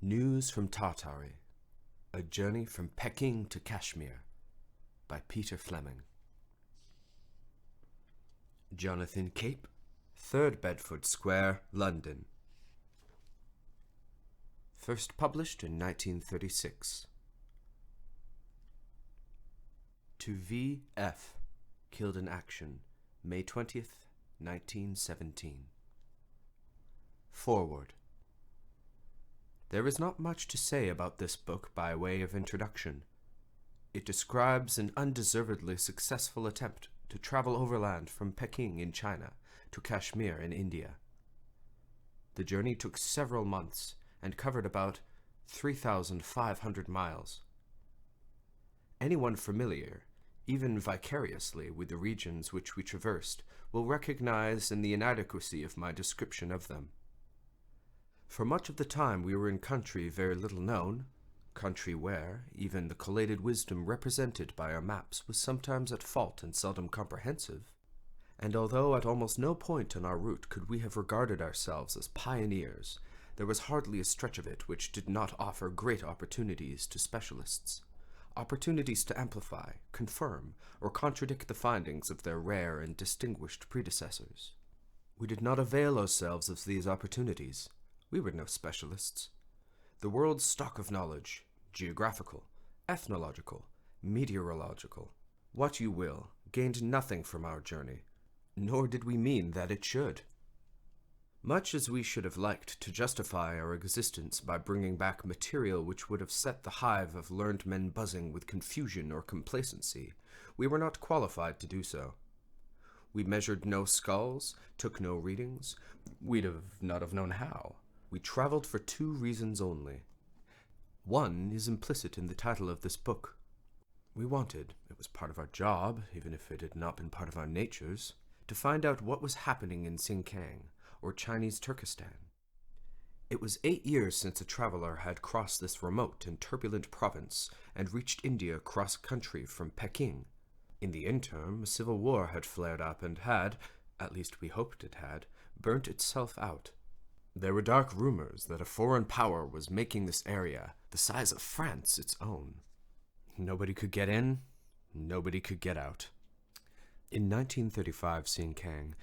News from Tartary, A Journey from Peking to Kashmir, by Peter Fleming. Jonathan Cape, 3rd Bedford Square, London. First published in 1936. To V.F., killed in action, May 20th, 1917. Foreword. There is not much to say about this book by way of introduction. It describes an undeservedly successful attempt to travel overland from Peking in China to Kashmir in India. The journey took several months and covered about 3,500 miles. Anyone familiar, even vicariously, with the regions which we traversed will recognize in the inadequacy of my description of them. For much of the time we were in country very little known, country where even the collated wisdom represented by our maps was sometimes at fault and seldom comprehensive, and although at almost no point on our route could we have regarded ourselves as pioneers, there was hardly a stretch of it which did not offer great opportunities to specialists, opportunities to amplify, confirm, or contradict the findings of their rare and distinguished predecessors. We did not avail ourselves of these opportunities. We were no specialists. The world's stock of knowledge, geographical, ethnological, meteorological, what you will, gained nothing from our journey, nor did we mean that it should. Much as we should have liked to justify our existence by bringing back material which would have set the hive of learned men buzzing with confusion or complacency, we were not qualified to do so. We measured no skulls, took no readings, we'd not have known how. We traveled for 2 reasons only. One is implicit in the title of this book. We wanted, it was part of our job, even if it had not been part of our natures, to find out what was happening in Xinjiang, or Chinese Turkestan. It was 8 years since a traveler had crossed this remote and turbulent province and reached India cross-country from Peking. In the interim, a civil war had flared up and had, at least we hoped it had, burnt itself out. There were dark rumors that a foreign power was making this area, the size of France, its own. Nobody could get in, nobody could get out. In 1935 Xinjiang,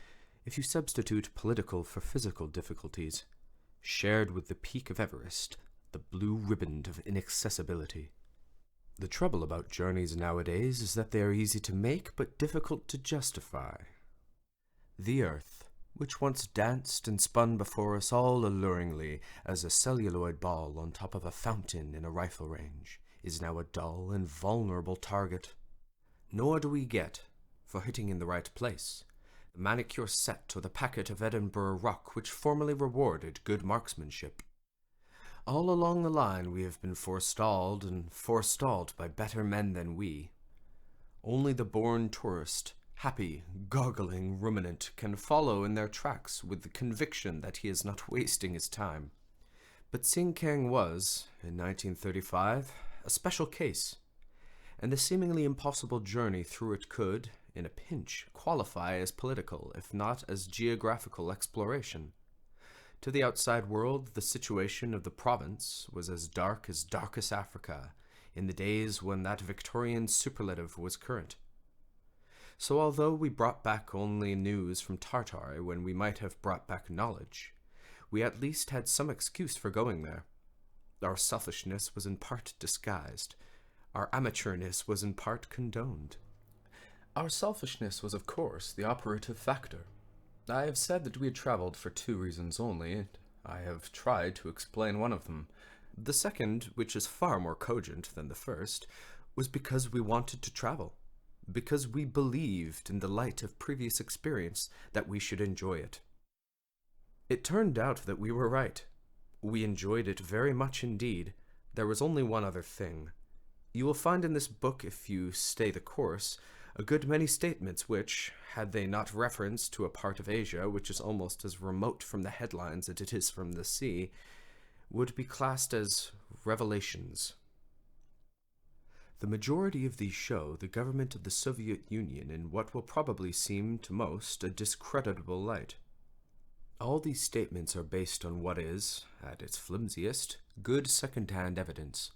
if you substitute political for physical difficulties, shared with the peak of Everest, the blue riband of inaccessibility. The trouble about journeys nowadays is that they are easy to make but difficult to justify. The earth, which once danced and spun before us all alluringly as a celluloid ball on top of a fountain in a rifle range, is now a dull and vulnerable target. Nor do we get, for hitting in the right place, the manicure set or the packet of Edinburgh rock which formerly rewarded good marksmanship. All along the line we have been forestalled and forestalled by better men than we. Only the born tourist, happy, goggling ruminant can follow in their tracks with the conviction that he is not wasting his time. But Xinjiang was, in 1935, a special case, and the seemingly impossible journey through it could, in a pinch, qualify as political, if not as geographical exploration. To the outside world, the situation of the province was as darkest Africa, in the days when that Victorian superlative was current. So although we brought back only news from Tartary when we might have brought back knowledge, we at least had some excuse for going there. Our selfishness was in part disguised. Our amateurness was in part condoned. Our selfishness was, of course, the operative factor. I have said that we had traveled for 2 reasons only, and I have tried to explain one of them. The second, which is far more cogent than the first, was because we wanted to travel. Because we believed, in the light of previous experience, that we should enjoy it. It turned out that we were right. We enjoyed it very much indeed. There was only one other thing. You will find in this book, if you stay the course, a good many statements which, had they not reference to a part of Asia which is almost as remote from the headlines as it is from the sea, would be classed as revelations. The majority of these show the government of the Soviet Union in what will probably seem to most a discreditable light. All these statements are based on what is, at its flimsiest, good second-hand evidence,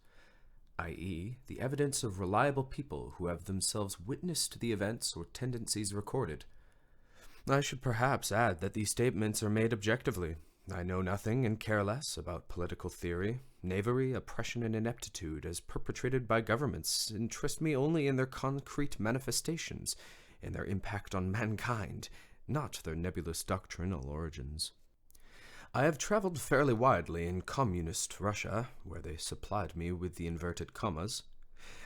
i.e., the evidence of reliable people who have themselves witnessed the events or tendencies recorded. I should perhaps add that these statements are made objectively. I know nothing and care less about political theory. Knavery, oppression, and ineptitude as perpetrated by governments interest me only in their concrete manifestations, in their impact on mankind, not their nebulous doctrinal origins. I have traveled fairly widely in communist Russia, where they supplied me with the inverted commas,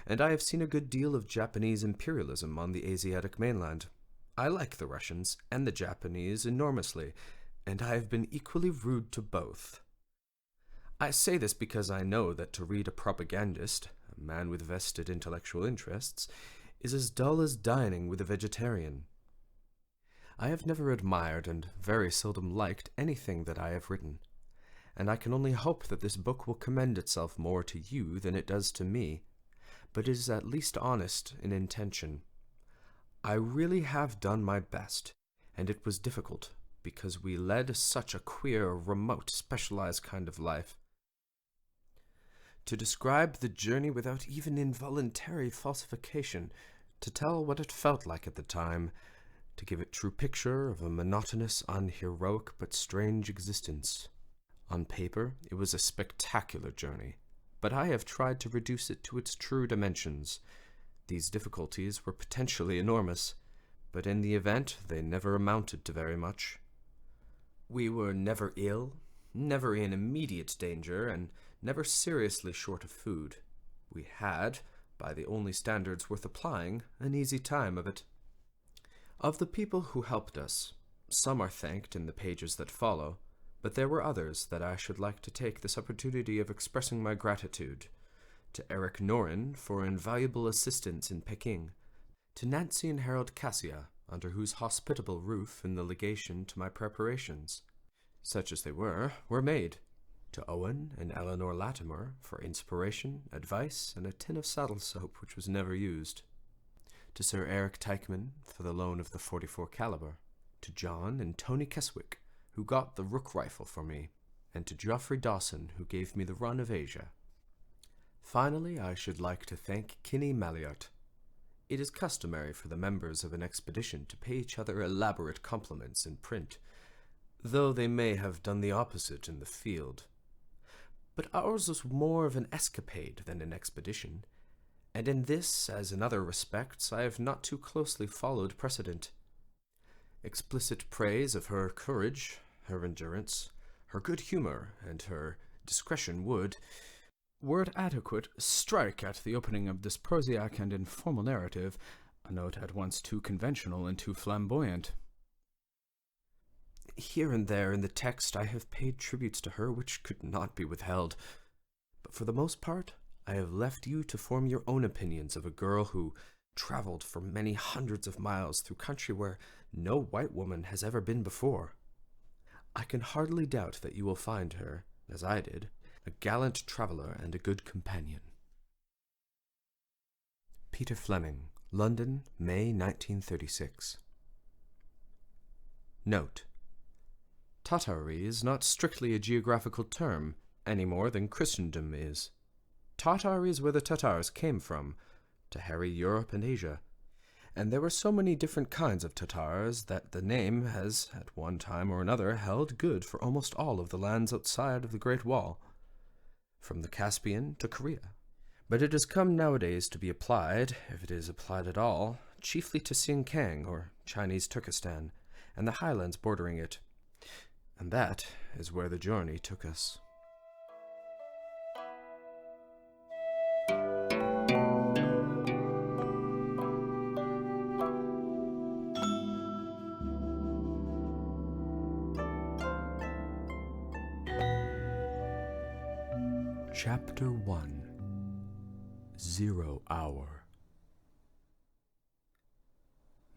and I have seen a good deal of Japanese imperialism on the Asiatic mainland. I like the Russians and the Japanese enormously, and I have been equally rude to both. I say this because I know that to read a propagandist, a man with vested intellectual interests, is as dull as dining with a vegetarian. I have never admired and very seldom liked anything that I have written, and I can only hope that this book will commend itself more to you than it does to me, but it is at least honest in intention. I really have done my best, and it was difficult, because we led such a queer, remote, specialized kind of life. To describe the journey without even involuntary falsification, to tell what it felt like at the time, to give a true picture of a monotonous, unheroic, but strange existence. On paper, it was a spectacular journey, but I have tried to reduce it to its true dimensions. These difficulties were potentially enormous, but in the event they never amounted to very much. We were never ill, never in immediate danger, and never seriously short of food. We had, by the only standards worth applying, an easy time of it. Of the people who helped us, some are thanked in the pages that follow, but there were others that I should like to take this opportunity of expressing my gratitude. To Eric Norin for invaluable assistance in Peking, to Nancy and Harold Cassia, under whose hospitable roof in the legation to my preparations, such as they were made, to Owen and Eleanor Latimer for inspiration, advice, and a tin of saddle soap which was never used, to Sir Eric Teichman for the loan of the .44 caliber, to John and Tony Keswick, who got the Rook rifle for me, and to Geoffrey Dawson, who gave me the run of Asia. Finally, I should like to thank Kinney Malliart. It is customary for the members of an expedition to pay each other elaborate compliments in print, though they may have done the opposite in the field. But ours was more of an escapade than an expedition, and in this, as in other respects, I have not too closely followed precedent. Explicit praise of her courage, her endurance, her good humor, and her discretion would, were it adequate, strike at the opening of this prosaic and informal narrative, a note at once too conventional and too flamboyant. Here and there in the text I have paid tributes to her which could not be withheld, but for the most part I have left you to form your own opinions of a girl who traveled for many hundreds of miles through country where no white woman has ever been before. I can hardly doubt that you will find her, as I did, a gallant traveller and a good companion. Peter Fleming, London, May 1936. Note: Tartary is not strictly a geographical term, any more than Christendom is. Tartar is where the Tatars came from, to harry Europe and Asia, and there were so many different kinds of Tatars that the name has, at one time or another, held good for almost all of the lands outside of the Great Wall, from the Caspian to Korea. But it has come nowadays to be applied, if it is applied at all, chiefly to Xinjiang or Chinese Turkestan, and the highlands bordering it. And that is where the journey took us. Chapter 1. 0 Hour.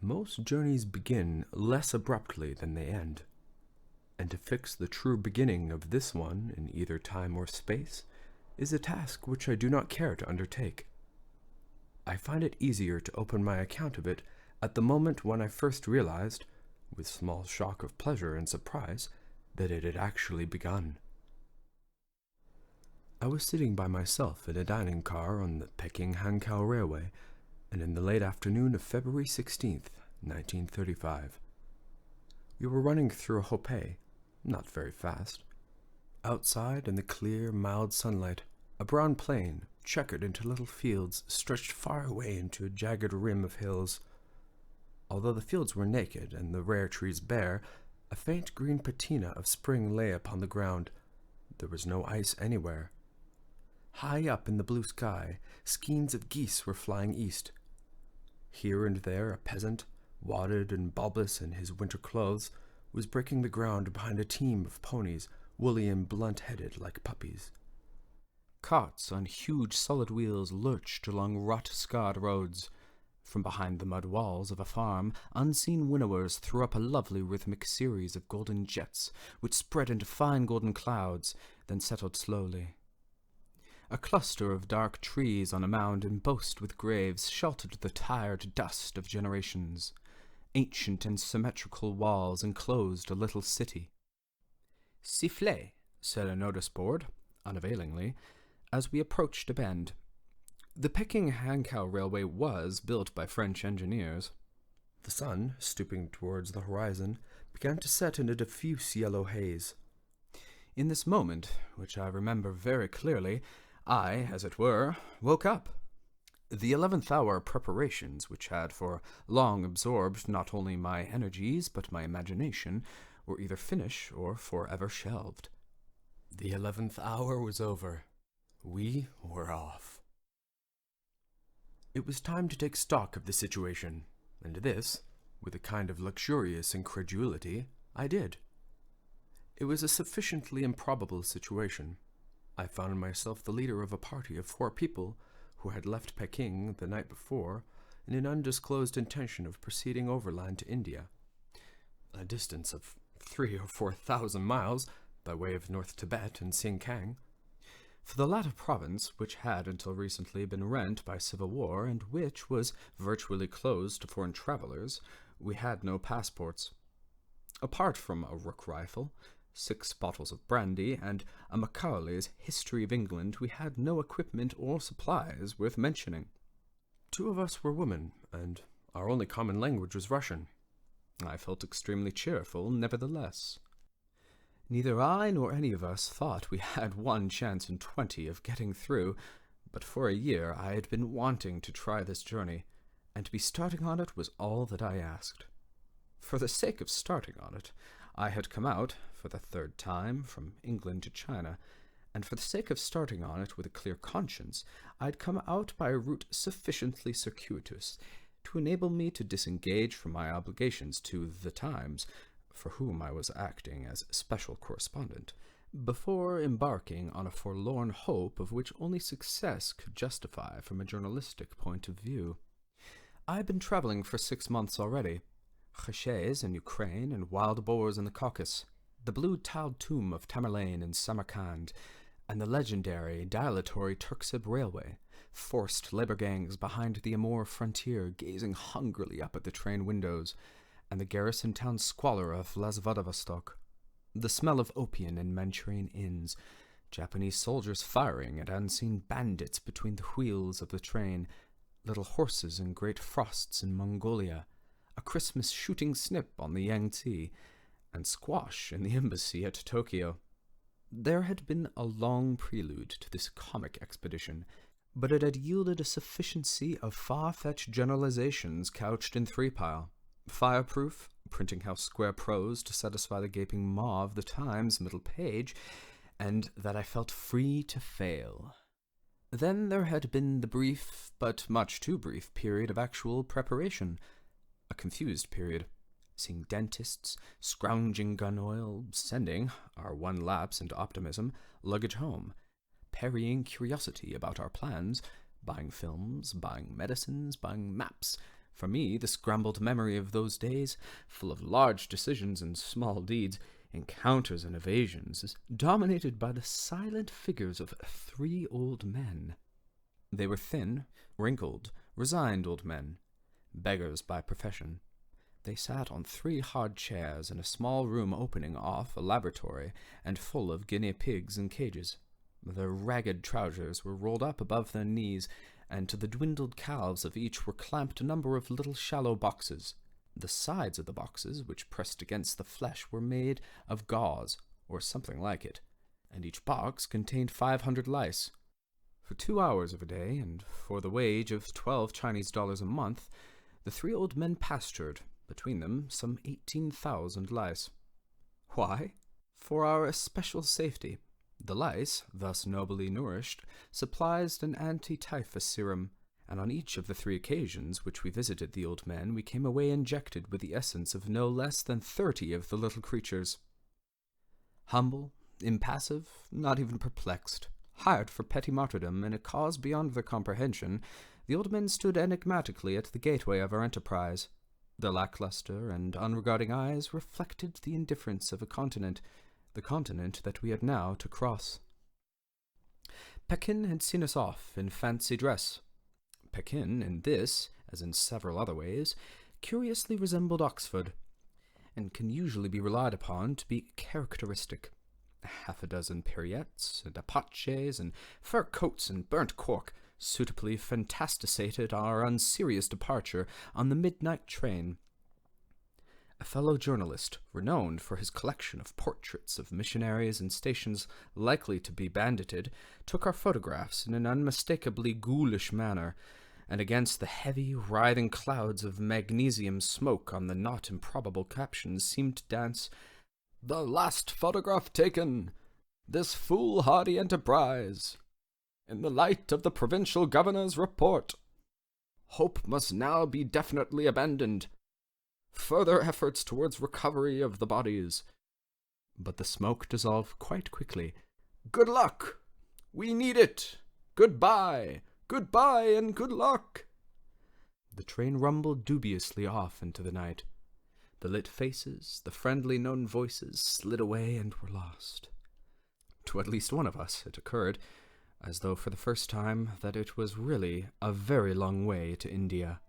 Most journeys begin less abruptly than they end, and to fix the true beginning of this one in either time or space is a task which I do not care to undertake. I find it easier to open my account of it at the moment when I first realized, with small shock of pleasure and surprise, that it had actually begun. I was sitting by myself in a dining car on the Peking-Hankow Railway, and in the late afternoon of February 16th, 1935. We were running through a Hopei, not very fast. Outside, in the clear, mild sunlight, a brown plain, checkered into little fields, stretched far away into a jagged rim of hills. Although the fields were naked and the rare trees bare, a faint green patina of spring lay upon the ground. There was no ice anywhere. High up in the blue sky, skeins of geese were flying east. Here and there a peasant, wadded and bulbous in his winter clothes, was breaking the ground behind a team of ponies, woolly and blunt-headed like puppies. Carts on huge solid wheels lurched along rut-scarred roads. From behind the mud walls of a farm, unseen winnowers threw up a lovely rhythmic series of golden jets, which spread into fine golden clouds, then settled slowly. A cluster of dark trees on a mound embossed with graves sheltered the tired dust of generations. Ancient and symmetrical walls enclosed a little city. "Sifflez," said a notice board, unavailingly, as we approached a bend. The Peking-Hankow Railway was built by French engineers. The sun, stooping towards the horizon, began to set in a diffuse yellow haze. In this moment, which I remember very clearly, I, as it were, woke up. The 11th hour preparations, which had for long absorbed not only my energies but my imagination, were either finished or forever shelved. The 11th hour was over. We were off. It was time to take stock of the situation, and this, with a kind of luxurious incredulity, I did. It was a sufficiently improbable situation. I found myself the leader of a party of 4 people who had left Peking the night before in an undisclosed intention of proceeding overland to India, a distance of 3,000 or 4,000 miles by way of North Tibet and Sinkiang. For the latter province, which had until recently been rent by civil war and which was virtually closed to foreign travelers, we had no passports. Apart from a rook rifle, 6 bottles of brandy, and a Macaulay's History of England, we had no equipment or supplies worth mentioning. 2 of us were women, and our only common language was Russian. I felt extremely cheerful, nevertheless. Neither I nor any of us thought we had 1 chance in 20 of getting through, but for a year I had been wanting to try this journey, and to be starting on it was all that I asked. For the sake of starting on it, I had come out, for the 3rd time, from England to China, and for the sake of starting on it with a clear conscience, I had come out by a route sufficiently circuitous to enable me to disengage from my obligations to The Times, for whom I was acting as special correspondent, before embarking on a forlorn hope of which only success could justify from a journalistic point of view. I had been travelling for 6 months already. Khachets in Ukraine and wild boars in the Caucasus, the blue-tiled tomb of Tamerlane in Samarkand, and the legendary, dilatory Turksib Railway, forced labor gangs behind the Amur frontier gazing hungrily up at the train windows, and the garrison town squalor of Vladivostok, the smell of opium in Manchurian inns, Japanese soldiers firing at unseen bandits between the wheels of the train, little horses in great frosts in Mongolia, a Christmas shooting snip on the Yangtze, and squash in the embassy at Tokyo. There had been a long prelude to this comic expedition, but it had yielded a sufficiency of far-fetched generalizations couched in 3-pile, fireproof, printing-house square prose to satisfy the gaping maw of the Times middle page, and that I felt free to fail. Then there had been the brief, but much too brief, period of actual preparation, a confused period, seeing dentists, scrounging gun oil, sending, our 1 lapse into optimism, luggage home, parrying curiosity about our plans, buying films, buying medicines, buying maps. For me, the scrambled memory of those days, full of large decisions and small deeds, encounters and evasions, is dominated by the silent figures of 3 old men. They were thin, wrinkled, resigned old men, beggars by profession, They sat on 3 hard chairs in a small room opening off a laboratory and full of guinea pigs in cages. Their ragged trousers were rolled up above their knees, and to the dwindled calves of each were clamped a number of little shallow boxes. The sides of the boxes, which pressed against the flesh, were made of gauze, or something like it, and each box contained 500 lice. For 2 hours of a day, and for the wage of 12 Chinese dollars a month, the 3 old men pastured, between them, some 18,000 lice. Why? For our especial safety. The lice, thus nobly nourished, supplied an anti-typhus serum, and on each of the 3 occasions which we visited the old men, we came away injected with the essence of no less than 30 of the little creatures. Humble, impassive, not even perplexed, hired for petty martyrdom in a cause beyond their comprehension, the old men stood enigmatically at the gateway of our enterprise. Their lackluster and unregarding eyes reflected the indifference of a continent, the continent that we had now to cross. Pekin had seen us off in fancy dress. Pekin, in this, as in several other ways, curiously resembled Oxford, and can usually be relied upon to be characteristic. 6 paillettes and apaches and fur coats and burnt cork suitably fantasticated our unserious departure on the midnight train. A fellow journalist, renowned for his collection of portraits of missionaries in stations likely to be bandited, took our photographs in an unmistakably ghoulish manner, and against the heavy, writhing clouds of magnesium smoke on the not improbable captions seemed to dance, "The last photograph taken, this foolhardy enterprise. In the light of the provincial governor's report, hope must now be definitely abandoned. Further efforts towards recovery of the bodies." But the smoke dissolved quite quickly. "Good luck! We need it! Goodbye! Goodbye and good luck!" The train rumbled dubiously off into the night. The lit faces, the friendly known voices slid away and were lost. To at least one of us it occurred, as though for the first time, that it was really a very long way to India.